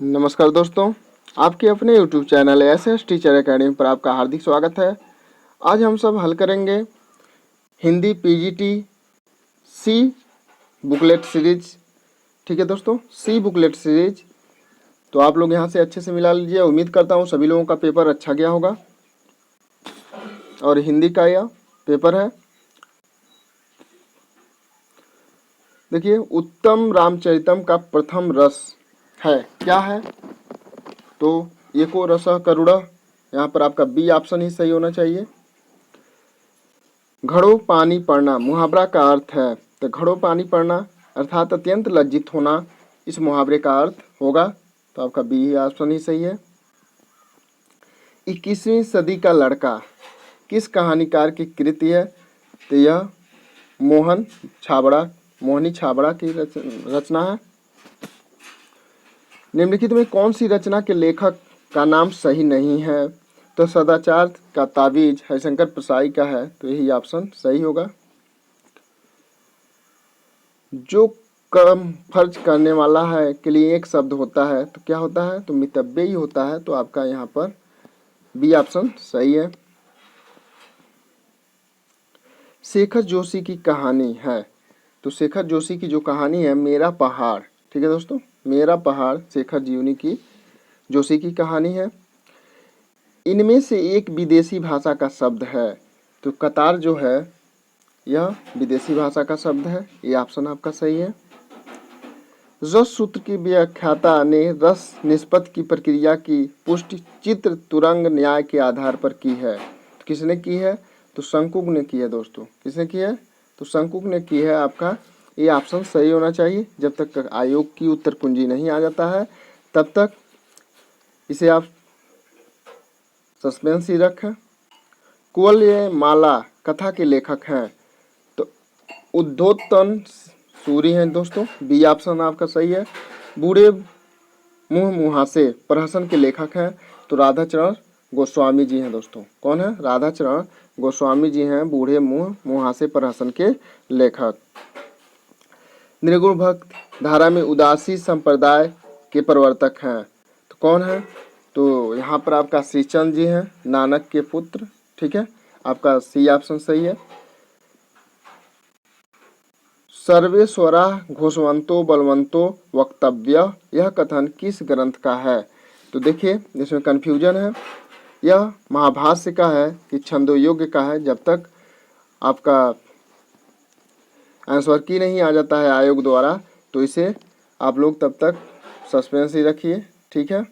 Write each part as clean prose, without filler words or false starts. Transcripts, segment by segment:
नमस्कार दोस्तों, आपके अपने YouTube channel SS teacher academy पर आपका हार्दिक स्वागत है। आज हम सब हल करेंगे हिंदी पीजीटी सी बुकलेट सीरीज। ठीक है दोस्तों, सी बुकलेट सीरीज। तो आप लोग यहाँ से अच्छे से मिला लीजिए। उम्मीद करता हूँ सभी लोगों का पेपर अच्छा गया होगा और हिंदी का यह पेपर है। देखिए, उत्तम रामचरितम का प्रथम रस है, क्या है? तो एको रसः करुण, यहाँ पर आपका बी ऑप्शन ही सही होना चाहिए। घड़ो पानी पड़ना मुहावरा का अर्थ है, तो घड़ो पानी पड़ना अर्थात अत्यंत लज्जित होना, इस मुहावरे का अर्थ होगा। तो आपका बी ही ऑप्शन ही सही है। 21वीं सदी का लड़का किस कहानीकार की कृति है? तो यह मोहनी छाबड़ा की रचना है। निम्नलिखित में कौन सी रचना के लेखक का नाम सही नहीं है? तो सदाचार का ताबीज हरिशंकर प्रसाई का है, तो यही ऑप्शन सही होगा। जो कर्म फर्ज करने वाला है के लिए एक शब्द होता है, तो क्या होता है? तो मितव्यय ही होता है। तो आपका यहाँ पर बी ऑप्शन सही है। शेखर जोशी की कहानी है, तो शेखर जोशी की जो कहानी है मेरा पहाड़, ठीक है दोस्तों, मेरा पहाड़ शेखर जोशी की कहानी है। इनमें से एक विदेशी भाषा का शब्द है, तो कतार जो है यह विदेशी भाषा का शब्द है, ये ऑप्शन आपका सही है। रस सूत्र की व्याख्याता ने रस निष्पत्ति की प्रक्रिया की पुष्टि चित्र तुरंग न्याय के आधार पर की है, तो किसने की है? तो शंकुक ने की है दोस्तों। किसने की है? तो शंकुक ने की है। आपका ये ऑप्शन सही होना चाहिए। जब तक आयोग की उत्तर कुंजी नहीं आ जाता है तब तक इसे आप सस्पेंस ही रखें। कुवलय माला कथा के लेखक हैं, तो उद्धोतन सूरी हैं दोस्तों, बी ऑप्शन आपका सही है। बूढ़े मुँह मुहासे प्रहसन के लेखक हैं, तो राधाचरण गोस्वामी जी हैं दोस्तों। कौन है? राधाचरण गोस्वामी जी हैं, बूढ़े मुँह मुहासे प्रहसन के लेखक। निर्गुण भक्त धारा में उदासी संप्रदाय के प्रवर्तक हैं, तो कौन है? तो यहाँ पर आपका श्रीचंद जी हैं, नानक के पुत्र। ठीक है, आपका सी ऑप्शन सही है। सर्वेश्वरा घोषवंतो बलवंतो वक्तव्य, यह कथन किस ग्रंथ का है? तो देखिए इसमें कन्फ्यूजन है। यह महाभाष्य का है कि छंदोयोग्य का है। जब तक आपका आंसर की नहीं आ जाता है आयोग द्वारा, तो इसे आप लोग तब तक सस्पेंस ही रखिए। ठीक है।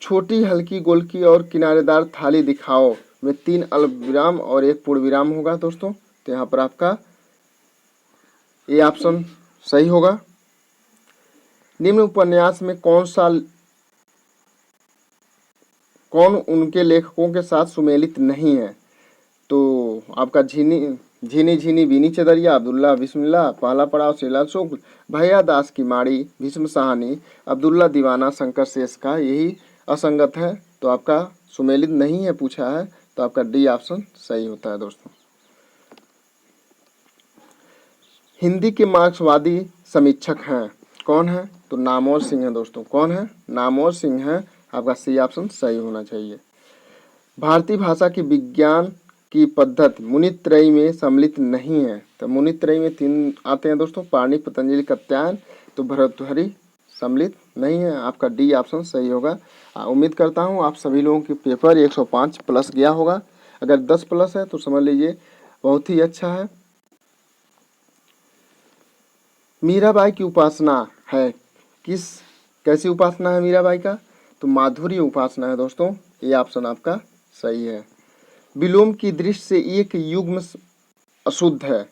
छोटी हल्की गोल की और किनारेदार थाली दिखाओ में 3 अल्पविराम और 1 पूर्ण विराम होगा दोस्तों। तो यहाँ पर आपका ये ऑप्शन सही होगा। निम्न उपन्यास में कौन उनके लेखकों के साथ सुमेलित नहीं है? तो आपका झीनी झीनी बीनी चदरिया, अब्दुल्ला बिस्मिल्लाह, पहला पड़ाव श्रीलाल शुक्ल, भैया दास की माड़ी, भीष्म साहनी, अब्दुल्ला दीवाना, शंकर शेष का, यही असंगत है। तो आपका सुमेलित नहीं है पूछा है, तो आपका डी ऑप्शन सही होता है दोस्तों। हिंदी के मार्क्सवादी समीक्षक हैं, कौन है? तो नामवर सिंह है दोस्तों। कौन है? नामवर सिंह है। आपका सी ऑप्शन सही होना चाहिए। भारतीय भाषा की विज्ञान की पद्धति मुनित्रयी में सम्मिलित नहीं है, तो मुनित्रयी में 3 आते हैं दोस्तों, पाणिनि, पतंजलि, कात्यायन, तो भर्तृहरि सम्मिलित नहीं है। आपका डी ऑप्शन सही होगा। उम्मीद करता हूँ आप सभी लोगों के पेपर 105 प्लस गया होगा। अगर 10 प्लस है तो समझ लीजिए बहुत ही अच्छा है। मीराबाई की उपासना है, कैसी उपासना है मीराबाई का? तो माधुर्य उपासना है दोस्तों, ये ऑप्शन आपका सही है। विलोम की दृष्टि से एक युग्म अशुद्ध है,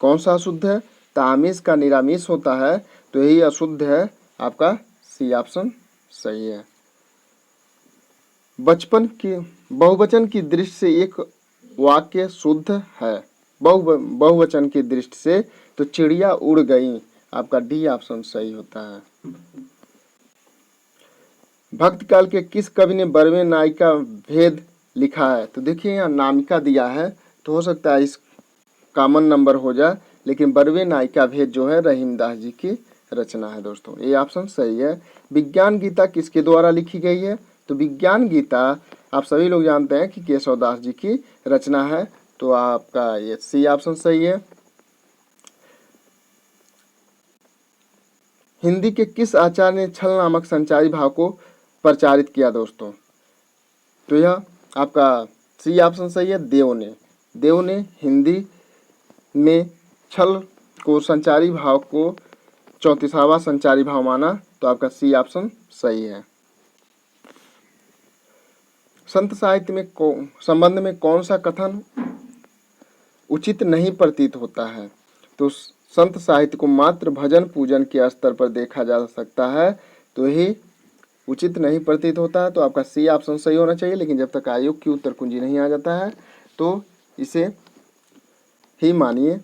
कौन सा अशुद्ध है? तो आमिष का निरामिष होता है, तो यही अशुद्ध है। आपका सी ऑप्शन सही है। बहुवचन की दृष्टि से एक वाक्य शुद्ध है, बहुवचन की दृष्टि से, तो चिड़िया उड़ गई, आपका डी ऑप्शन सही होता है। भक्त काल के किस कवि ने 12वें नायिका भेद लिखा है? तो देखिए यहाँ नामिका दिया है, तो हो सकता है इस कॉमन नंबर हो जाए, लेकिन 12वें नायिका भेद जो है रहीमदास जी की रचना है दोस्तों। ये ऑप्शन सही है। विज्ञान गीता किसके द्वारा लिखी गई है? तो विज्ञान गीता आप सभी लोग जानते हैं कि केशवदास जी की रचना है, तो आपका ये सी ऑप्शन सही है। हिंदी के किस आचार्य ने छल नामक संचारी भाव को प्रचारित किया दोस्तों? तो यह आपका सी ऑप्शन सही है, देव ने हिंदी में छल को संचारी भाव को 34वां संचारी भाव माना, तो आपका सी ऑप्शन सही है। संत साहित्य में संबंध में कौन सा कथन उचित नहीं प्रतीत होता है? तो संत साहित्य को मात्र भजन पूजन के स्तर पर देखा जा सकता है, तो यही उचित नहीं प्रतीत होता है, तो आपका सी ऑप्शन सही होना चाहिए। लेकिन जब तक आयोग की उत्तर कुंजी नहीं आ जाता है तो इसे ही मानिए।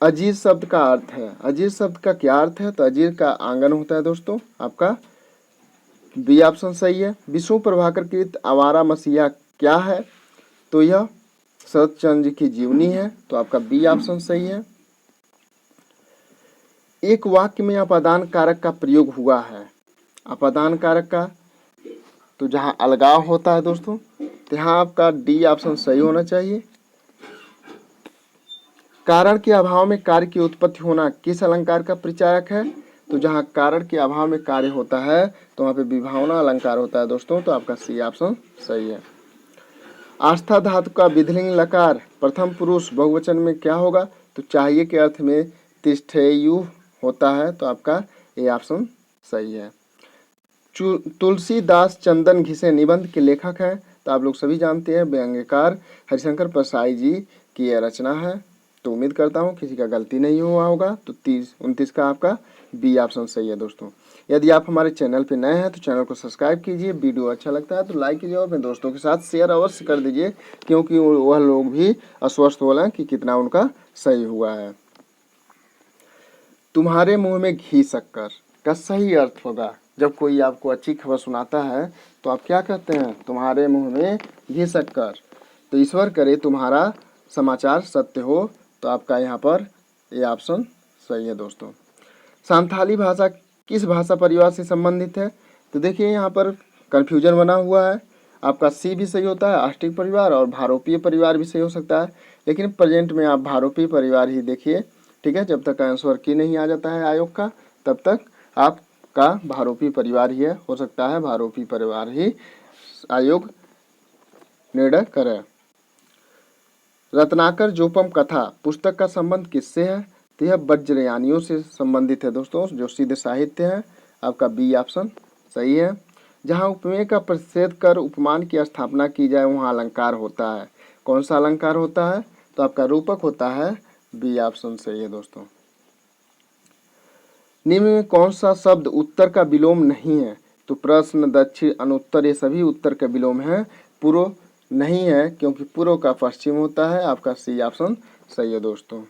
अजीर शब्द का अर्थ है, अजीर शब्द का क्या अर्थ है? तो अजीर का आंगन होता है दोस्तों, आपका बी ऑप्शन सही है। विष्णु प्रभाकर कृत आवारा मसीहा क्या है? तो यह शरत चंद्र की जीवनी है, तो आपका बी ऑप्शन सही है। एक वाक्य में अपादान कारक का प्रयोग हुआ है, अपादान कारक का, तो जहां अलगाव होता है दोस्तों, तो यहाँ आपका डी ऑप्शन सही होना चाहिए। कारण के अभाव में कार्य की उत्पत्ति होना किस अलंकार का परिचायक है? तो जहाँ कारण के अभाव में कार्य होता है तो वहाँ पे विभावना अलंकार होता है दोस्तों, तो आपका सी ऑप्शन सही है। आस्था धातु का विधिलिंग लकार प्रथम पुरुष बहुवचन में क्या होगा? तो चाहिए के अर्थ में तिष्ठेयु होता है, तो आपका ए ऑप्शन सही है। तुलसीदास चंदन घिसे निबंध के लेखक हैं, तो आप लोग सभी जानते हैं व्यंग्यकार हरिशंकर प्रसाई जी की यह रचना है, तो उम्मीद करता हूँ किसी का गलती नहीं हुआ होगा। तो 29 का आपका बी ऑप्शन सही है दोस्तों। यदि आप हमारे चैनल पे नए हैं तो चैनल को सब्सक्राइब कीजिए, वीडियो अच्छा लगता है तो लाइक कीजिए और अपने दोस्तों के साथ शेयर अवश्य कर दीजिए, क्योंकि वह लोग भी आश्वस्त हो लें कि कितना उनका सही हुआ है। तुम्हारे मुंह में घी शक्कर का सही अर्थ होगा, जब कोई आपको अच्छी खबर सुनाता है तो आप क्या कहते हैं? तुम्हारे मुंह में घी शक्कर। तो ईश्वर करे तुम्हारा समाचार सत्य हो, तो आपका यहाँ पर ये ऑप्शन सही है दोस्तों। संथाली भाषा किस भाषा परिवार से संबंधित है? तो देखिए यहाँ पर कन्फ्यूजन बना हुआ है, आपका सी भी सही होता है, आष्टिक परिवार, और भारोपीय परिवार भी सही हो सकता है, लेकिन प्रेजेंट में आप भारोपीय परिवार ही देखिए, ठीक है। जब तक आंसर की नहीं आ जाता है आयोग का, तब तक आपका भारोपीय परिवार ही है, हो सकता है भारोपीय परिवार ही आयोग निर्णय करे। रत्नाकर जोपम कथा पुस्तक का संबंध किससे है? तो यह वज्रयानियों से संबंधित है दोस्तों, जो सिद्ध साहित्य है, आपका बी ऑप्शन सही है। जहाँ उपमेय का प्रतिषेध कर उपमान की स्थापना की जाए वहाँ अलंकार होता है, कौन सा अलंकार होता है? तो आपका रूपक होता है, बी ऑप्शन सही है दोस्तों। निम्न में कौन सा शब्द उत्तर का विलोम नहीं है? तो प्रश्न, दक्षिण, अनुत्तर, ये सभी उत्तर का विलोम है, पूर्व नहीं है, क्योंकि पूर्व का पश्चिम होता है, आपका सी ऑप्शन सही है दोस्तों।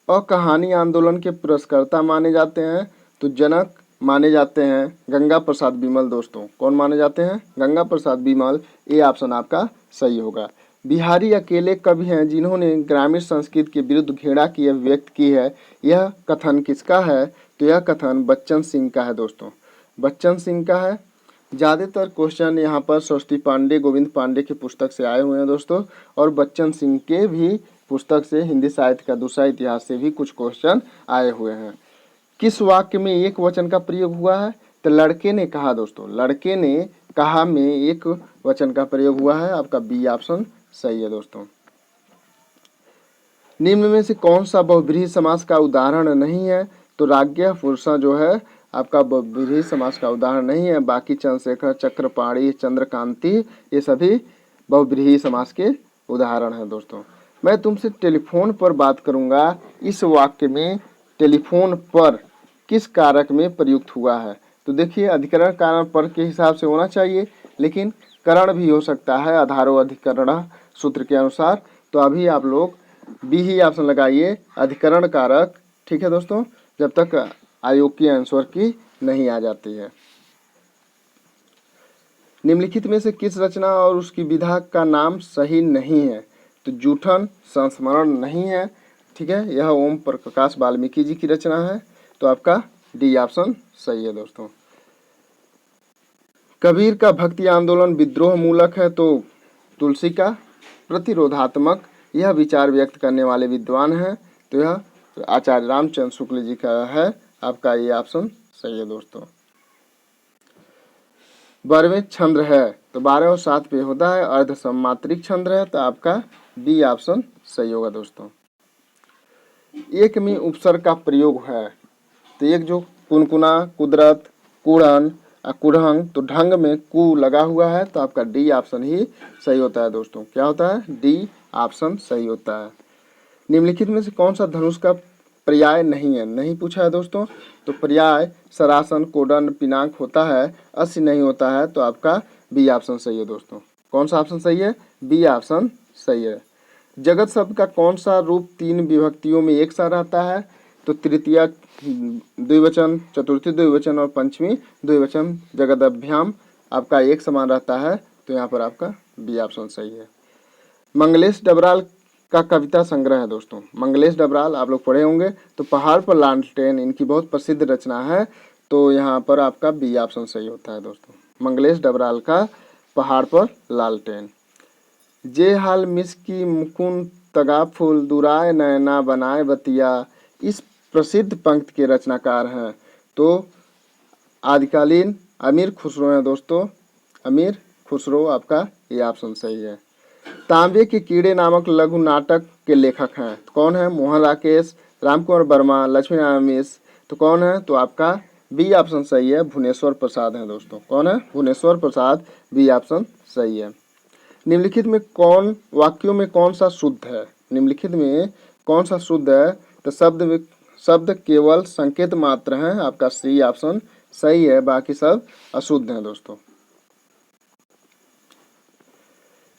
और कहानी आंदोलन के पुरस्कर्ता माने जाते हैं, तो जनक माने जाते हैं गंगा प्रसाद बिमल दोस्तों। कौन माने जाते हैं? गंगा प्रसाद बिमल। ए ऑप्शन आपका सही होगा। बिहारी अकेले कवि हैं जिन्होंने ग्रामीण संस्कृति के विरुद्ध घृणा की अभिव्यक्त की है, यह कथन किसका है? तो यह कथन बच्चन सिंह का है दोस्तों, बच्चन सिंह का है। ज़्यादातर क्वेश्चन यहाँ पर सरस्वती पांडे, गोविंद पांडे की पुस्तक से आए हुए हैं दोस्तों, और बच्चन सिंह के भी पुस्तक से, हिंदी साहित्य का दूसरा इतिहास से भी कुछ क्वेश्चन आए हुए हैं। किस वाक्य में एक वचन का प्रयोग हुआ है? तो लड़के ने कहा दोस्तों, लड़के ने कहा में एक वचन का प्रयोग हुआ है, आपका बी ऑप्शन सही है दोस्तों। निम्न में से कौन सा बहुब्रीहि समास का उदाहरण नहीं है? तो राज्ञ पुरुषा जो है आपका बहुब्रीहि समास का उदाहरण नहीं है, बाकी चंद्रशेखर, चक्रपाणी, चंद्रकांति, ये सभी बहुब्रीहि समास के उदाहरण हैं दोस्तों। मैं तुमसे टेलीफोन पर बात करूंगा, इस वाक्य में टेलीफोन पर किस कारक में प्रयुक्त हुआ है? तो देखिए अधिकरण कारण पर के हिसाब से होना चाहिए, लेकिन करण भी हो सकता है, आधारो अधिकरण सूत्र के अनुसार। तो अभी आप लोग बी ही ऑप्शन लगाइए, अधिकरण कारक, ठीक है दोस्तों। जब तक आयोग की आंसर की नहीं आ जाती है। निम्नलिखित में से किस रचना और उसकी विधा का नाम सही नहीं है? तो जूठन संस्मरण नहीं है, ठीक है, यह ओम प्रकाश वाल्मीकि जी की रचना है, तो आपका डी ऑप्शन सही है दोस्तों। कबीर का भक्ति आंदोलन विद्रोह मूलक है, तो तुलसी का प्रतिरोधात्मक, यह विचार व्यक्त करने वाले विद्वान हैं, तो यह आचार्य रामचंद्र शुक्ल जी का है, आपका ये ऑप्शन सही है दोस्तों। 12वें छंद्र है, तो 12 और 7 पे होता है अर्ध सम्मात्रिक छंद्र है, तो आपका बी ऑप्शन सही होगा दोस्तों। एक में उपसर्ग का प्रयोग है, तो एक जो कुनकुना, कुदरत, कुड़न, कुढ़ंग, तो ढंग में कु लगा हुआ है, तो आपका डी ऑप्शन ही सही होता है दोस्तों। क्या होता है? डी ऑप्शन सही होता है। निम्नलिखित में से कौन सा धनुष का पर्याय नहीं है? नहीं पूछा है दोस्तों, तो पर्याय सरासन, कोडन, पिनाक होता है, अस्य नहीं होता है, तो आपका बी ऑप्शन सही है दोस्तों। कौन सा ऑप्शन सही है? बी ऑप्शन सही है। जगत शब्द का कौन सा रूप 3 विभक्तियों में एक सा रहता है? तो तृतीया द्विवचन, चतुर्थी द्विवचन और पंचमी द्विवचन जगदभ्याम आपका एक समान रहता है, तो यहाँ पर आपका बी ऑप्शन सही है। मंगलेश डबराल का कविता संग्रह है दोस्तों। मंगलेश डबराल आप लोग पढ़े होंगे, तो पहाड़ पर लालटेन इनकी बहुत प्रसिद्ध रचना है, तो यहाँ पर आपका बी ऑप्शन सही होता है दोस्तों। मंगलेश डबराल का पहाड़ पर लालटेन। जे हाल मिस की मुकुंद तगा फूल दुराय नैना बनाए बतिया, इस प्रसिद्ध पंक्ति के रचनाकार हैं, तो आदिकालीन अमीर खुसरो हैं दोस्तों। अमीर खुसरो आपका ये ऑप्शन सही है। तांबे के कीड़े नामक लघु नाटक के लेखक हैं, तो कौन है? मोहन राकेश, रामकुमार वर्मा, लक्ष्मी नारायण मिश्र, तो कौन है? तो आपका बी ऑप्शन सही है, भुवनेश्वर प्रसाद है दोस्तों। कौन है? भुवनेश्वर प्रसाद, बी ऑप्शन सही है। निम्नलिखित में कौन वाक्यों में कौन सा शुद्ध है? निम्नलिखित में कौन सा शुद्ध है? तो शब्द केवल संकेत मात्र हैं, आपका सी ऑप्शन सही है, बाकी सब अशुद्ध हैं दोस्तों।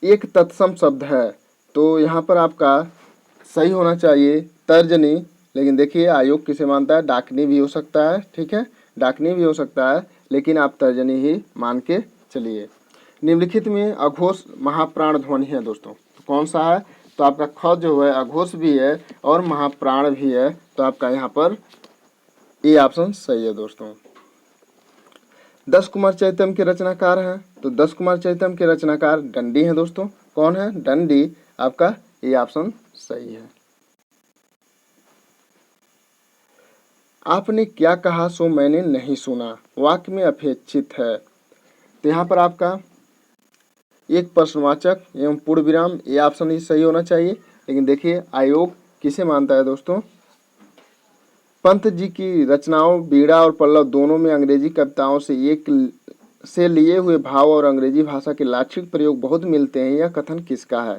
एक तत्सम शब्द है, तो यहाँ पर आपका सही होना चाहिए तर्जनी, लेकिन देखिए आयोग किसे मानता है? डाकनी भी हो सकता है, ठीक है, डाकनी भी हो सकता है, लेकिन आप तर्जनी ही मान के चलिए। निम्नलिखित में अघोष महाप्राण ध्वनि है दोस्तों, तो कौन सा है? तो आपका ख जो है अघोष भी है और महाप्राण भी है, तो आपका यहाँ पर ए ऑप्शन सही है दोस्तों। 10 कुमार चैतम के रचनाकार हैं, तो 10 कुमार चैतम के रचनाकार दंडी हैं दोस्तों। कौन है? दंडी, आपका ए ऑप्शन सही है। आपने क्या कहा सो मैंने नहीं सुना, वाक्य में अपेक्षित है, तो यहाँ पर आपका एक प्रश्नवाचक एवं पूर्ण विराम, ये ऑप्शन ही सही होना चाहिए। लेकिन देखिए आयोग किसे मानता है दोस्तों? पंत जी की रचनाओं बीड़ा और पल्लव दोनों में अंग्रेजी कविताओं से लिए हुए भाव और अंग्रेजी भाषा के लाक्षणिक प्रयोग बहुत मिलते हैं, यह कथन किसका है?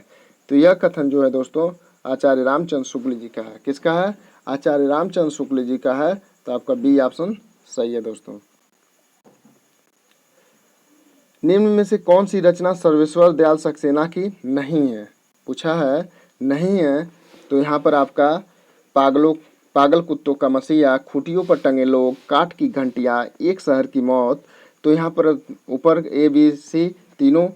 तो यह कथन जो है दोस्तों आचार्य रामचंद्र शुक्ल जी का है। किसका है? आचार्य रामचंद्र शुक्ल जी का है, तो आपका बी ऑप्शन सही है दोस्तों। निम्न में से कौन सी रचना सर्वेश्वर दयाल सक्सेना की नहीं है? पूछा है, नहीं है, तो यहाँ पर आपका पागल कुत्तों का मसीहा, खूंटियों पर टंगे लोग, काठ की घंटियाँ, एक शहर की मौत, तो यहाँ पर ऊपर ए बी सी तीनों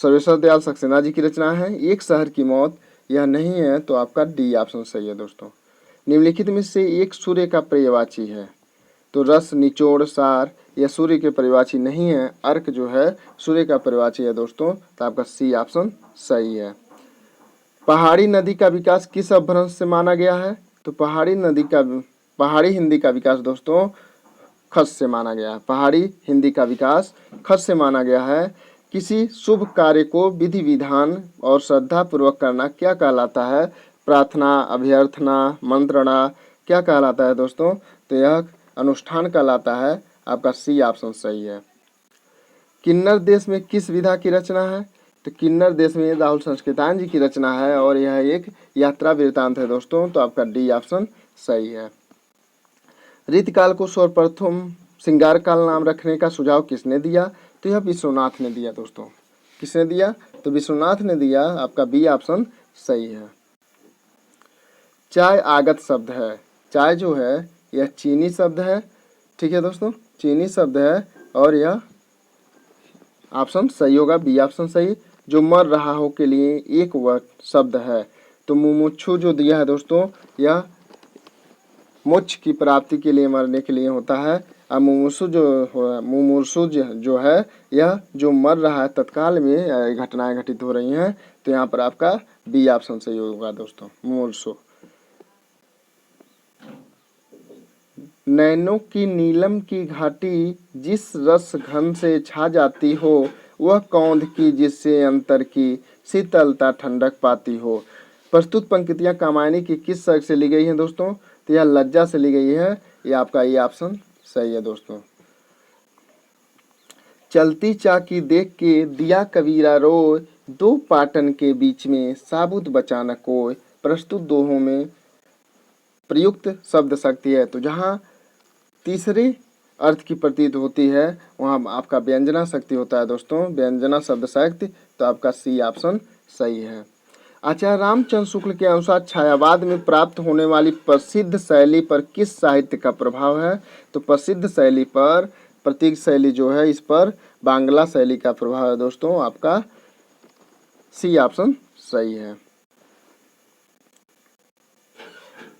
सर्वेश्वर दयाल सक्सेना जी की रचना है। एक शहर की मौत यह नहीं है, तो आपका डी ऑप्शन सही है दोस्तों। निम्नलिखित में से एक सूर्य का पर्यायवाची है, तो रस, निचोड़, सार यह सूर्य के पर्यायवाची नहीं है। अर्क जो है सूर्य का पर्यायवाची है दोस्तों, तो आपका सी ऑप्शन सही है। पहाड़ी नदी का विकास किस अपभ्रंश से माना गया है? तो पहाड़ी हिंदी का विकास दोस्तों खस से माना गया है। पहाड़ी हिंदी का विकास खस से माना गया है। किसी शुभ कार्य को विधि विधान और श्रद्धा पूर्वक करना क्या कहलाता है? प्रार्थना, अभ्यर्थना, मंत्रणा क्या कहलाता है दोस्तों? तो यह अनुष्ठान कहलाता है, आपका सी ऑप्शन सही है। किन्नर देश में किस विधा की रचना है? तो किन्नर देश में राहुल संस्कृतान जी की रचना है और यह एक यात्रा वृत्तांत है दोस्तों, तो आपका डी ऑप्शन सही है। ऋतकाल को सर्वप्रथम श्रृंगार काल नाम रखने का सुझाव किसने दिया? तो यह विश्वनाथ ने दिया दोस्तों। किसने दिया? तो विश्वनाथ ने दिया, आपका बी ऑप्शन सही है। चाय आगत शब्द है, चाय जो है यह चीनी शब्द है। ठीक है दोस्तों, चीनी शब्द है और यह ऑप्शन सही होगा, बी ऑप्शन सही। जो मर रहा हो के लिए एक वह शब्द है, तो मुमुक्षु जो दिया है दोस्तों, यह मोक्ष की प्राप्ति के लिए, मरने के लिए होता है। और मुमुक्षु जो है यह जो मर रहा है, तत्काल में घटनाएं घटित हो रही हैं, तो यहाँ पर आपका बी ऑप्शन सही होगा दोस्तों, मुमुक्षु। नैनों की नीलम की घाटी जिस रस घन से छा जाती हो, वह कौंध की जिससे अंतर की शीतलता ठंडक पाती हो। प्रस्तुत पंक्तियां कामायनी की किस सर्ग से ली गई हैं दोस्तों? तो यह लज्जा से ली गई है। ये आपका ये ऑप्शन सही है दोस्तों। चलती चाकी देख के दिया कबीरा रोय, दो पाटन के बीच में साबुत बचा न कोय। प्रस्तुत दोहों में प्रयुक्त शब्द शक्ति है, तो जहाँ तीसरे अर्थ की प्रतीत होती है वहाँ आपका व्यंजना शक्ति होता है दोस्तों, व्यंजना शब्द शक्ति। तो आपका सी ऑप्शन सही है। आचार्य रामचंद्र शुक्ल के अनुसार छायावाद में प्राप्त होने वाली प्रसिद्ध शैली पर किस साहित्य का प्रभाव है? तो प्रसिद्ध शैली पर, प्रतीक शैली जो है, इस पर बांग्ला शैली का प्रभाव है दोस्तों। आपका सी ऑप्शन सही है।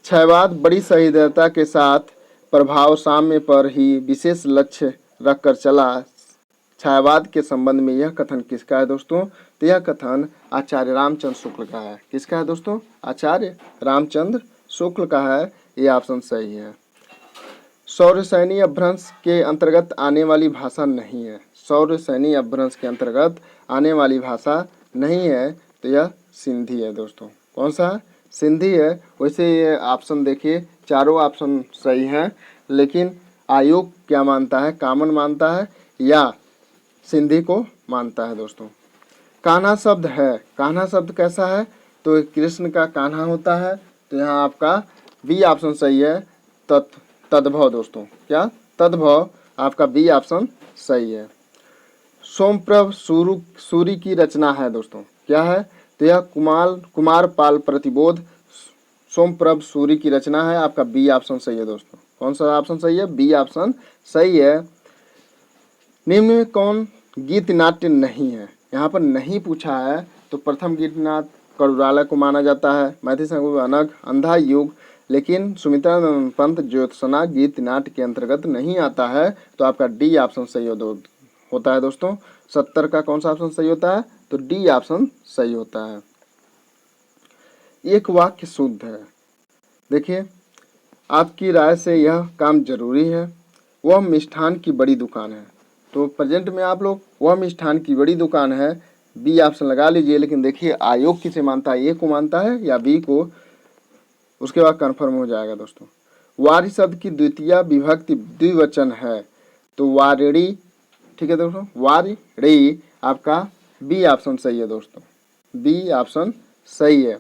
छायावाद बड़ी सहृदयता के साथ प्रभाव साम्य पर ही विशेष लक्ष्य रखकर चला। छायावाद के संबंध में यह कथन किसका है दोस्तों? तो यह कथन आचार्य रामचंद्र शुक्ल का है। किसका है दोस्तों? आचार्य रामचंद्र शुक्ल का है। यह ऑप्शन सही है। सौरसैनी अपभ्रंश के अंतर्गत आने वाली भाषा नहीं है। सौरसैनी अपभ्रंश के अंतर्गत आने वाली भाषा नहीं है, तो यह सिंधी है दोस्तों। कौन सा? सिंधी है। वैसे ये ऑप्शन देखिए, चारों ऑप्शन सही हैं, लेकिन आयोग क्या मानता है? कॉमन मानता है या सिंधी को मानता है दोस्तों। कान्हा शब्द है। कान्हा शब्द कैसा है? तो कृष्ण का कान्हा होता है, तो यहाँ आपका बी ऑप्शन सही है, तद्भव दोस्तों। क्या? तद्भव। आपका बी ऑप्शन सही है। सोमप्रभ सूरी की रचना है दोस्तों। क्या है? तो यह कुमारपाल प्रतिबोध सोमप्रभ सूरी की रचना है। आपका बी ऑप्शन सही है दोस्तों। कौन सा ऑप्शन सही है? बी ऑप्शन सही है। निम्न में कौन गीत नाट्य नहीं है? यहाँ पर नहीं पूछा है, तो प्रथम गीत नाट्य करुणालय को माना जाता है, मैथिली संघ अनग, अंधा युग, लेकिन सुमित्रा पंत ज्योत्सना गीत नाट्य के अंतर्गत नहीं आता है, तो आपका डी ऑप्शन सही होता है दोस्तों। 70 का कौन सा ऑप्शन सही होता है? तो डी ऑप्शन सही होता है। एक वाक्य शुद्ध है। देखिए, आपकी राय से यह काम जरूरी है। वह मिष्ठान की बड़ी दुकान है। तो प्रेजेंट में आप लोग वह मिष्ठान की बड़ी दुकान है, बी ऑप्शन लगा लीजिए। लेकिन देखिए आयोग किसे मानता है? ए को मानता है या बी को? उसके बाद कंफर्म हो जाएगा दोस्तों। वारी शब्द की द्वितीय विभक्ति द्विवचन है, तो वारिणी। ठीक है दोस्तों, वारिणी। आपका बी ऑप्शन सही है दोस्तों। बी ऑप्शन सही है।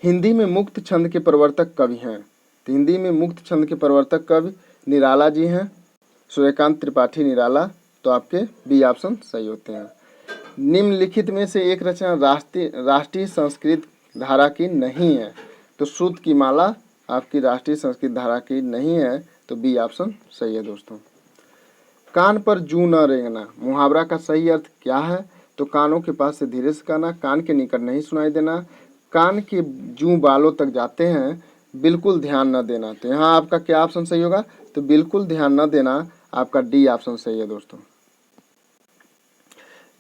हिंदी में मुक्त छंद के प्रवर्तक कवि हैं। तो हिंदी में मुक्त छंद के प्रवर्तक कवि निराला जी हैं, सूर्यकांत त्रिपाठी निराला। तो आपके बी ऑप्शन सही होते हैं। निम्नलिखित में से एक रचना राष्ट्रीय संस्कृत धारा की नहीं है, तो सूत की माला आपकी राष्ट्रीय संस्कृत धारा की नहीं है, तो बी ऑप्शन सही है दोस्तों। कान पर जू न रेंगना मुहावरा का सही अर्थ क्या है? तो कानों के पास से धीरे से कहना, कान के निकट नहीं सुनाई देना, कान के जू बालों तक जाते हैं, बिल्कुल ध्यान न देना। तो यहाँ आपका क्या ऑप्शन सही होगा? तो बिल्कुल ध्यान न देना। आपका डी ऑप्शन सही है दोस्तों।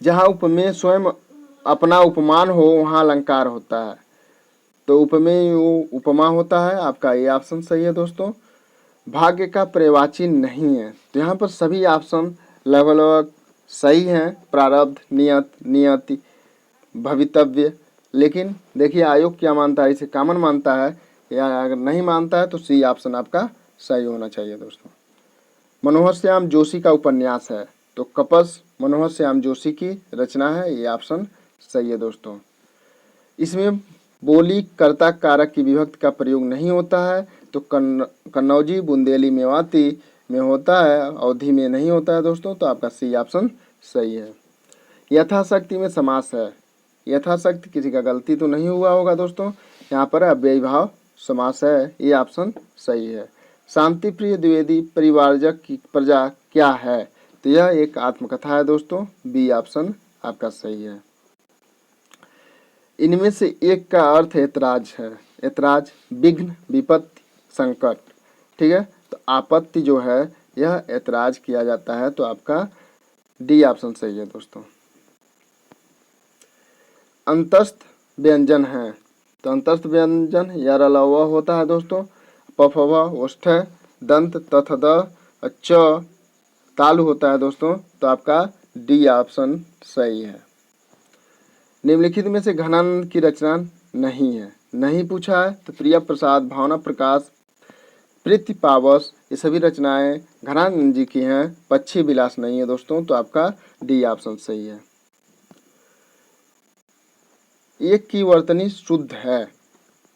जहाँ उपमेय स्वयं अपना उपमान हो वहाँ अलंकार होता है, तो उपमेय उपमा होता है। आपका ये ऑप्शन सही है दोस्तों। भाग्य का पर्यायवाची नहीं है, तो यहाँ पर सभी ऑप्शन लगभग सही हैं। प्रारब्ध, नियत, नियति, भवितव्य। लेकिन देखिए आयोग क्या मानता है? इसे कॉमन मानता है, या अगर नहीं मानता है तो सी ऑप्शन आपका सही होना चाहिए दोस्तों। मनोहर श्याम जोशी का उपन्यास है, तो कपस मनोहर श्याम जोशी की रचना है। ये ऑप्शन सही है दोस्तों। इसमें बोली कर्ता कारक की विभक्ति का प्रयोग नहीं होता है, तो कन्नौजी, बुंदेली, मेवाती में होता है, अवधि में नहीं होता है दोस्तों। तो आपका सी ऑप्शन सही है। यथाशक्ति में समास है। यथाशक्ति किसी का गलती तो नहीं हुआ होगा दोस्तों, यहाँ पर अव्ययी भाव समास है, ये ऑप्शन सही है। शांति प्रिय द्विवेदी परिवारजक की प्रजा क्या है? तो यह एक आत्मकथा है दोस्तों, बी ऑप्शन आपका सही है। इनमें से एक का अर्थ ऐतराज है। ऐतराज विघ्न, विपत्ति, संकट। ठीक है, तो आपत्ति जो है यह ऐतराज किया जाता है, तो आपका डी ऑप्शन सही है दोस्तों। अंतस्थ व्यंजन है, तो अंतस्थ व्यंजन या रला हुआ होता है दोस्तों। पफवा ओष्ठ दंत तथ द च तालु होता है दोस्तों, तो आपका डी ऑप्शन सही है। निम्नलिखित में से घनानंद की रचना नहीं है, नहीं पूछा है, तो प्रिया प्रसाद, भावना प्रकाश, प्रीति पावस, ये सभी रचनाएं घनानंद जी की हैं। पक्षी विलास नहीं है दोस्तों, तो आपका डी ऑप्शन सही है। एक की वर्तनी शुद्ध है,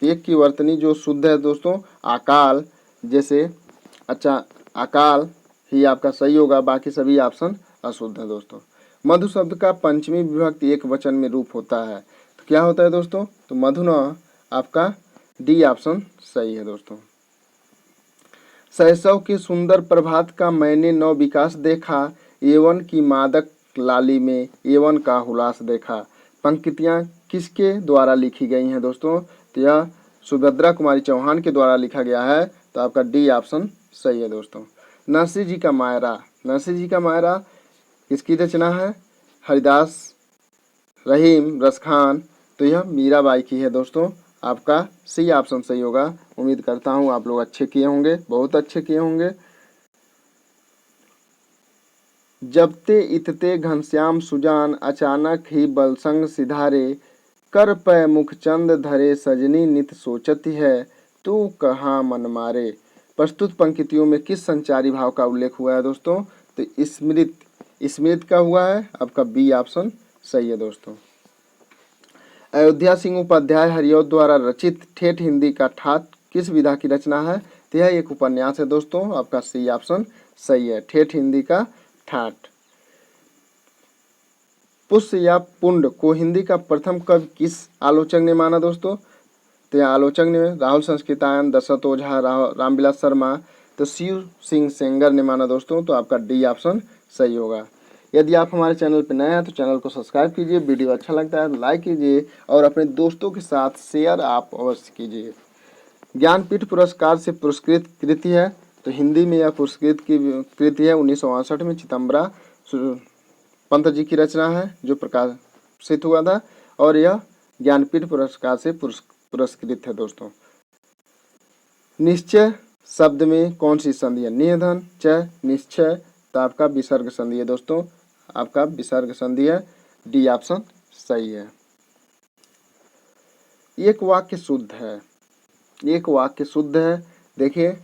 एक की वर्तनी जो शुद्ध है दोस्तों, अकाल, जैसे अच्छा अकाल ही आपका सही होगा, बाकी सभी ऑप्शन अशुद्ध है दोस्तों। मधु शब्द का पंचमी विभक्ति एक वचन में रूप होता है, तो क्या होता है दोस्तों? तो मधुना, आपका डी ऑप्शन सही है दोस्तों। शैशव के सुंदर प्रभात का मैंने नव विकास देखा, एवन की मादक लाली में एवन का हुलास देखा। पंक्तियां किसके द्वारा लिखी गई हैं दोस्तों? तो यह सुभद्रा कुमारी चौहान के द्वारा लिखा गया है, तो आपका डी ऑप्शन सही है दोस्तों। नरसिंह जी का मायरा, नरसिंह जी का मायरा किसकी रचना है? हरिदास, रहीम, रसखान, तो यह मीराबाई की है दोस्तों, आपका सी ऑप्शन सही होगा। उम्मीद करता हूँ आप लोग अच्छे किए होंगे, बहुत अच्छे किए होंगे। जबते इतते घनश्याम सुजान, अचानक ही बलसंग सिधारे, कर पै मुखचंद धरे सजनी नित सोचती है, तू कहाँ मन मारे। प्रस्तुत पंक्तियों में किस संचारी भाव का उल्लेख हुआ है दोस्तों? तो स्मृत, स्मृत का हुआ है, आपका बी ऑप्शन सही है दोस्तों। अयोध्या सिंह उपाध्याय हरिऔध द्वारा रचित ठेठ हिंदी का ठाट किस विधा की रचना है? तो यह एक उपन्यास है दोस्तों, आपका सी ऑप्शन सही है, ठेठ हिंदी का ठाट। पुष्य या पुंड को हिंदी का प्रथम कवि किस आलोचक ने माना दोस्तों? तो यह आलोचक ने राहुल संस्कृतायन, दशरथ ओझा, रामविलास शर्मा, तो शिव सिंह सेंगर ने माना दोस्तों, तो आपका डी ऑप्शन सही होगा। यदि आप हमारे चैनल पर नए हैं तो चैनल को सब्सक्राइब कीजिए, वीडियो अच्छा लगता है लाइक कीजिए और अपने दोस्तों के साथ शेयर आप अवश्य कीजिए। ज्ञानपीठ पुरस्कार से पुरस्कृत कृति है, तो हिंदी में यह पुरस्कृत की कृति है 1968 में चिदम्बरा पंत जी की रचना है जो प्रकाशित हुआ था, और यह ज्ञानपीठ पुरस्कार से पुरस्कृत है दोस्तों। निश्चय शब्द में कौन सी संधि है? निधन, च, निश्चय, तो आपका विसर्ग संधि है दोस्तों, आपका विसर्ग संधि है, डी ऑप्शन सही है। एक वाक्य शुद्ध है, एक वाक्य शुद्ध है, देखिए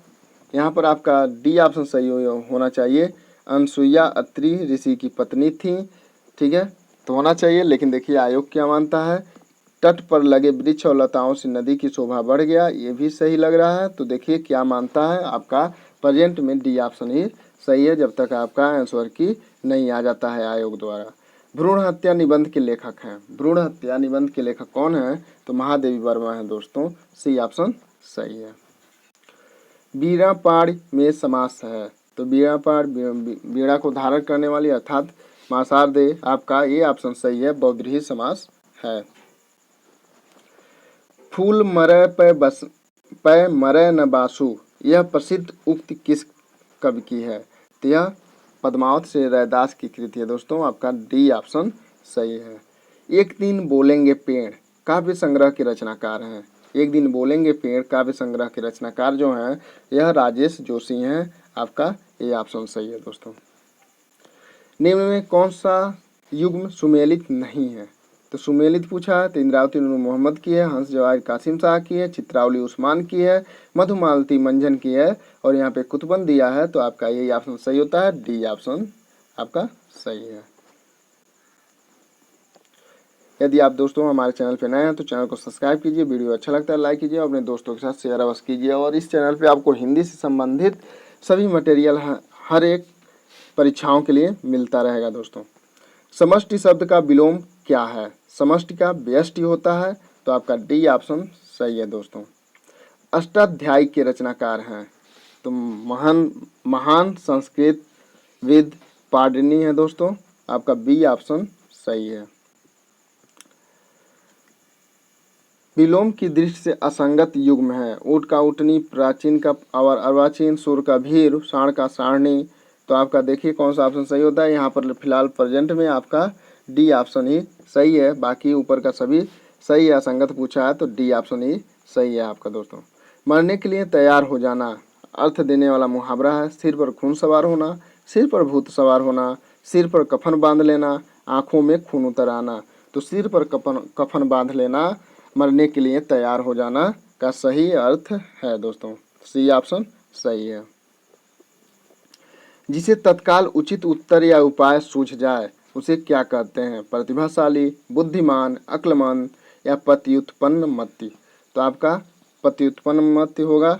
यहाँ पर आपका डी ऑप्शन सही होना चाहिए। अनसुईया अत्रि ऋषि की पत्नी थी, ठीक है, तो होना चाहिए, लेकिन देखिए आयोग क्या मानता है? तट पर लगे वृक्ष और लताओं से नदी की शोभा बढ़ गया, ये भी सही लग रहा है। तो देखिए क्या मानता है आपका प्रेजेंट में डी ऑप्शन ही सही है, जब तक आपका आंसर की नहीं आ जाता है आयोग द्वारा। भ्रूण हत्या निबंध के लेखक हैं, भ्रूण हत्या निबंध के लेखक कौन है? तो महादेवी वर्मा है दोस्तों, सी ऑप्शन सही है। बीड़ा पाड़ में समास है, तो बीड़ा पाड़ बीड़ा को धारण करने वाली अर्थात मासार्दे, आपका ये ऑप्शन सही है, बहुव्रीहि समास है। फूल मरै पै मरै न बासु, यह प्रसिद्ध उक्ति किस कवि की है? तो यह पद्मावत से रैदास की कृति है दोस्तों, आपका डी ऑप्शन सही है। एक दिन बोलेंगे पेड़ काव्य संग्रह के रचनाकार हैं, एक दिन बोलेंगे पेड़ काव्य संग्रह के रचनाकार जो हैं यह राजेश जोशी हैं, आपका ये ऑप्शन सही है दोस्तों। निम्न में कौन सा युग्म सुमेलित नहीं है? तो सुमेलित पूछा है, तो इंद्रावती नूर मोहम्मद की है, हंस जवाहिर कासिम शाह की है, चित्रावली उस्मान की है, मधुमालती मंझन की है, और यहाँ पे कुतुबन दिया है, तो आपका यही ऑप्शन सही होता है, डी ऑप्शन आपका सही है। यदि आप दोस्तों हमारे चैनल पे नए हैं तो चैनल को सब्सक्राइब कीजिए, वीडियो अच्छा लगता है लाइक कीजिए, अपने दोस्तों के साथ शेयर अवश्य कीजिए। और इस चैनल पे आपको हिंदी से संबंधित सभी मटेरियल हर एक परीक्षाओं के लिए मिलता रहेगा दोस्तों। समष्टि शब्द का विलोम क्या है? समष्टि का व्यष्टि होता है, तो आपका डी ऑप्शन सही है दोस्तों। अष्टाध्यायी के रचनाकार हैं? तो महान महान संस्कृत विद पाणिनि है दोस्तों, आपका बी ऑप्शन सही है। विलोम की दृष्टि से असंगत युग्म है? ऊँट का ऊँटनी, प्राचीन का और अर्वाचीन, सूर का भीर, साँड़ का सारणी। तो आपका देखिए कौन सा ऑप्शन सही होता है। यहाँ पर फिलहाल प्रेजेंट में आपका डी ऑप्शन ही सही है, बाकी ऊपर का सभी सही है। असंगत पूछा है तो डी ऑप्शन ही सही है आपका दोस्तों। मरने के लिए तैयार हो जाना अर्थ देने वाला मुहावरा है। सिर पर खून सवार होना, सिर पर भूत सवार होना, सिर पर कफन बांध लेना, आंखों में खून उतर आना। तो सिर पर कफन बांध लेना मरने के लिए तैयार हो जाना का सही अर्थ है दोस्तों। सी ऑप्शन सही है। जिसे तत्काल उचित उत्तर या उपाय सूझ जाए उसे क्या कहते हैं? प्रतिभाशाली, बुद्धिमान, अक्लमंद या प्रत्युत्पन्न मति। तो आपका प्रत्युत्पन्न मति होगा,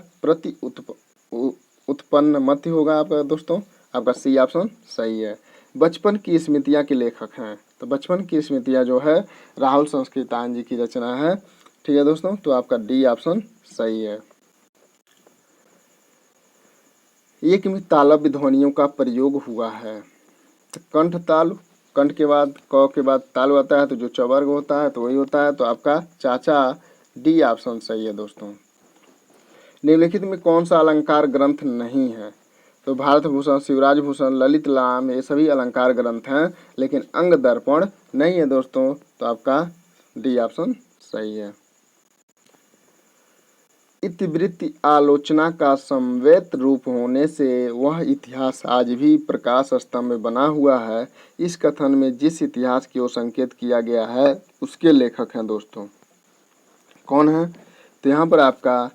उत्पन्न मति होगा आपका दोस्तों। आपका सी ऑप्शन सही है। बचपन की स्मृतियाँ के लेखक हैं? तो बचपन की स्मृतियाँ जो है राहुल संस्कृतायन जी की रचना है। ठीक है दोस्तों, तो आपका डी ऑप्शन सही है। एक में तालव्य ध्वनियों का प्रयोग हुआ है? तो कंठ ताल, कंठ के बाद क के बाद ताल आता है तो जो चवर्ग होता है तो वही होता है। तो आपका चाचा डी ऑप्शन सही है दोस्तों। निम्नलिखित में कौन सा अलंकार ग्रंथ नहीं है? तो भारत भूषण, शिवराज भूषण, ललित लाम, ये सभी अलंकार ग्रंथ हैं, लेकिन अंग दर्पण नहीं है दोस्तों। तो आपका डी ऑप्शन सही है। इतिवृत्ति आलोचना का समवेत रूप होने से वह इतिहास आज भी प्रकाश स्तंभ में बना हुआ है। इस कथन में जिस इतिहास की ओर संकेत किया गया है उसके लेखक हैं दोस्तों। कौन है? तो यहाँ पर आपका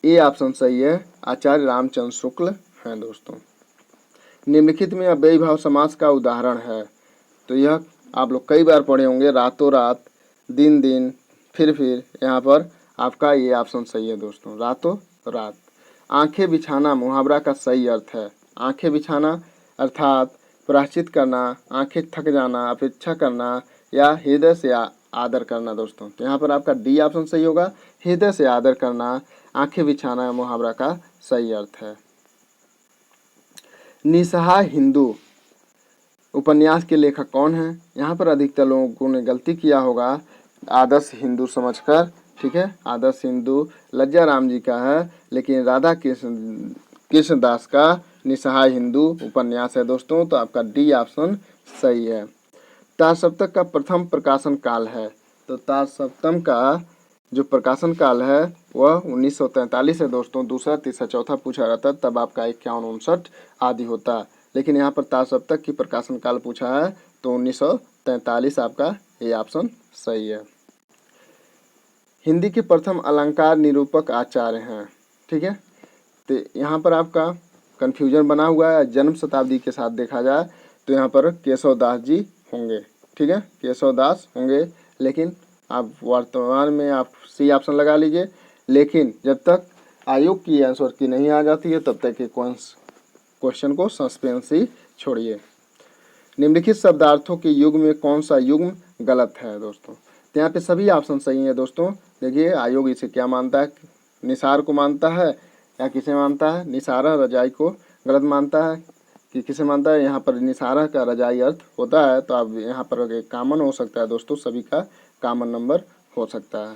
ए ऑप्शन सही है, आचार्य रामचंद्र शुक्ल हैं दोस्तों। निम्नलिखित में अव्ययी भाव समास का उदाहरण है? तो यह आप लोग कई बार पढ़े होंगे, रातों रात, दिन दिन, फिर यहाँ पर आपका ये ऑप्शन सही है दोस्तों, रातों रात। आंखें बिछाना मुहावरा का सही अर्थ है? आंखें बिछाना अर्थात प्रायश्चित करना, आंखें थक जाना, अपेक्षा करना या हृदय से आदर करना दोस्तों। तो यहाँ पर आपका डी ऑप्शन सही होगा, हृदय से आदर करना, आंखें बिछाना मुहावरा का सही अर्थ है। निसहाय हिंदू उपन्यास के लेखक कौन है? यहाँ पर अधिकतर लोगों ने गलती किया होगा आदर्श हिंदू समझकर। ठीक है, आदर्श हिंदू लज्जा राम जी का है, लेकिन राधा कृष्ण दास का निसहाय हिंदू उपन्यास है दोस्तों। तो आपका डी ऑप्शन सही है। तारसप्तक का प्रथम प्रकाशन काल है? तो तारसप्तम का जो प्रकाशन काल है वह 1943 है दोस्तों। दूसरा, तीसरा, चौथा पूछा रहता तब आपका 51-59 आदि होता, लेकिन यहाँ पर तारसप्तक की प्रकाशन काल पूछा है तो 1943 आपका ये ऑप्शन सही है। हिंदी के प्रथम अलंकार निरूपक आचार्य हैं? ठीक है, तो यहाँ पर आपका कन्फ्यूजन बना हुआ है। जन्म शताब्दी के साथ देखा जाए तो यहाँ पर केशव दास जी होंगे। ठीक है, केशव दास होंगे, लेकिन आप वर्तमान में आप सी ऑप्शन लगा लीजिए। लेकिन जब तक आयोग की आंसर की नहीं आ जाती है तब तक के क्वेश्चन को सस्पेंस ही छोड़िए। निम्नलिखित शब्दार्थों के युग्म में कौन सा युग्म गलत है दोस्तों? तो यहाँ पे सभी ऑप्शन सही है दोस्तों। देखिए आयोग इसे क्या मानता है, निसार को मानता है या किसे मानता है? निसारा रजाई को गलत मानता है कि किसे मानता है? यहाँ पर निसारा का रजाई अर्थ होता है, तो अब यहाँ पर एक कामन हो सकता है दोस्तों, सभी का कामन नंबर हो सकता है।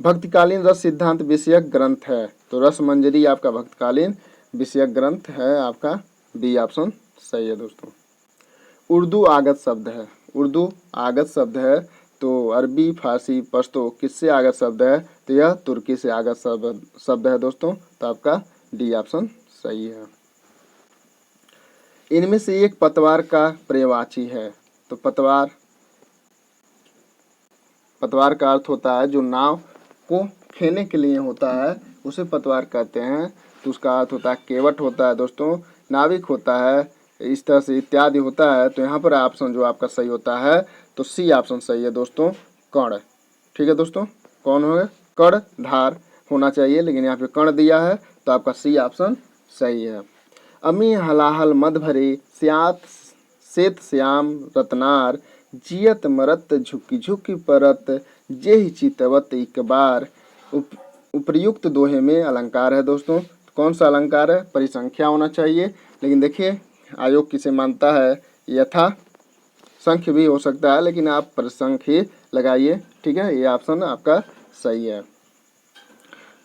भक्तिकालीन रस सिद्धांत विषयक ग्रंथ है? तो रस मंजरी आपका भक्तकालीन विषयक ग्रंथ है, आपका बी ऑप्शन सही है दोस्तों। उर्दू आगत शब्द है? उर्दू आगत शब्द है तो अरबी, फारसी, पश्तो किससे आगत शब्द है? तो यह तुर्की से आगत शब्द है दोस्तों। तो आपका डी ऑप्शन सही है। इनमें से एक पतवार का पर्यायवाची है? तो पतवार का अर्थ होता है जो नाव को खेने के लिए होता है उसे पतवार कहते हैं। तो उसका अर्थ होता है केवट होता है दोस्तों, नाविक होता है, इस तरह से इत्यादि होता है। तो यहाँ पर ऑप्शन जो आपका सही होता है तो सी ऑप्शन सही है दोस्तों, कर्ण। ठीक है दोस्तों, कौन होगा? कर्ण धार होना चाहिए, लेकिन यहाँ पे कर्ण दिया है तो आपका सी ऑप्शन सही है। अमी हलाहल मद भरे स्यात श्वेत श्याम रत्नार जियत मरत झुकी झुकी परत जेहि चितवत एक बार उपर्युक्त दोहे में अलंकार है दोस्तों। कौन सा अलंकार है? परिसंख्या होना चाहिए। लेकिन देखिए आयोग किसे मानता है? यथा संख्य भी हो सकता है, लेकिन आप परिसंख्य ही लगाइए। ठीक है, ये ऑप्शन आपका सही है।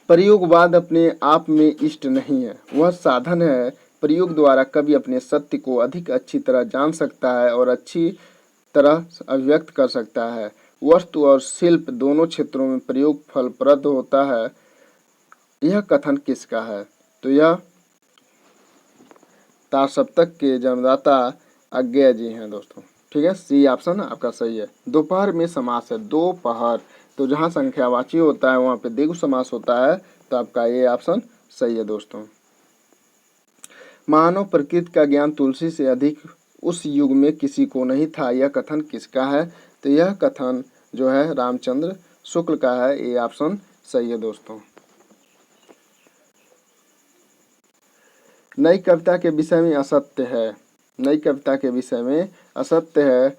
प्रयोगवाद अपने आप में इष्ट नहीं है, वह साधन है। प्रयोग द्वारा कवि अपने सत्य को अधिक अच्छी तरह जान सकता है और अच्छी तरह अभिव्यक्त कर सकता है। वस्तु और शिल्प दोनों क्षेत्रों में प्रयोग फलप्रद होता है। यह कथन किसका है? तो यह तारसप्तक के जन्मदाता अज्ञेय जी हैं दोस्तों। ठीक है, सी ऑप्शन आपका सही है। दोपहर में समास है, दोपहर, तो जहाँ संख्यावाची होता है वहाँ पे द्विगु समास होता है, तो आपका ये ऑप्शन सही है दोस्तों। मानव प्रकृति का ज्ञान तुलसी से अधिक उस युग में किसी को नहीं था, यह कथन किसका है? तो यह कथन जो है रामचंद्र शुक्ल का है, ये ऑप्शन सही है दोस्तों। नई कविता के विषय में असत्य है, नई कविता के विषय में असत्य है,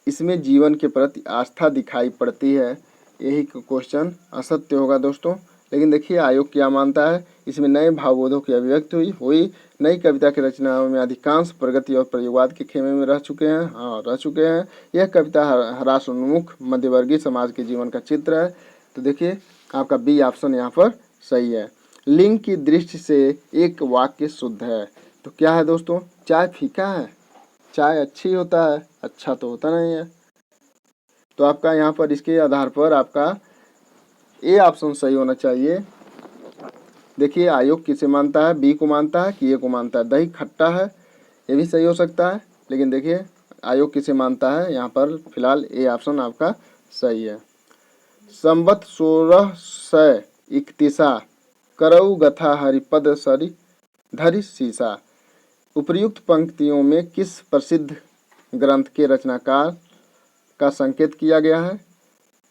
इसमें जीवन के प्रति आस्था दिखाई पड़ती है, यही क्वेश्चन असत्य होगा दोस्तों। लेकिन देखिए आयोग क्या मानता है? इसमें नए भावबोधों की अभिव्यक्ति हुई। नई कविता की रचनाओं में अधिकांश प्रगति और प्रयोगवाद के खेमे में रह चुके हैं। रह चुके हैं। यह कविता ह्रासोन्मुख मध्यवर्गीय समाज के जीवन का चित्र है। तो देखिए आपका बी ऑप्शन यहाँ पर सही है। लिंग की दृष्टि से एक वाक्य शुद्ध है, तो क्या है दोस्तों? चाय फीका है, चाय अच्छी होता है, अच्छा तो होता नहीं है। तो आपका यहाँ पर इसके आधार पर आपका ए ऑप्शन सही होना चाहिए। देखिए आयोग किसे मानता है? बी को मानता है कि ए को मानता है? दही खट्टा है, ये भी सही हो सकता है, लेकिन देखिए आयोग किसे मानता है? यहाँ पर फिलहाल ए ऑप्शन आपका सही है। संवत 1631 करऊ गथा हरिपद सरी धरि सीसा। उपर्युक्त पंक्तियों में किस प्रसिद्ध ग्रंथ के रचनाकार का संकेत किया गया है?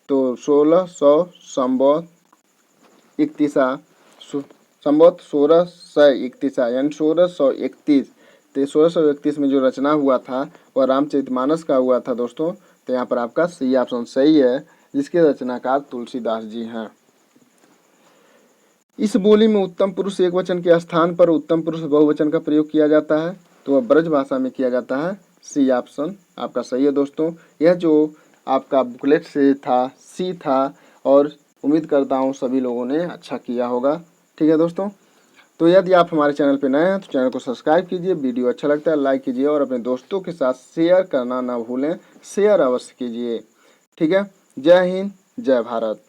तो 1600 संवत 1631 यानी 1631। तो 1631 में जो रचना हुआ था वह रामचरितमानस का हुआ था दोस्तों। तो यहाँ पर आपका सी ऑप्शन सही है, जिसके रचनाकार तुलसीदास जी हैं। इस बोली में उत्तम पुरुष एक वचन के स्थान पर उत्तम पुरुष बहुवचन का प्रयोग किया जाता है, तो वह ब्रज भाषा में किया जाता है। सी ऑप्शन आपका सही है दोस्तों। यह जो आपका बुकलेट से था सी था, और उम्मीद करता हूँ सभी लोगों ने अच्छा किया होगा। ठीक है दोस्तों, तो यदि आप हमारे चैनल पर नए हैं तो चैनल को सब्सक्राइब कीजिए, वीडियो अच्छा लगता है लाइक कीजिए और अपने दोस्तों के साथ शेयर करना ना भूलें, शेयर अवश्य कीजिए। ठीक है, जय हिंद जय भारत।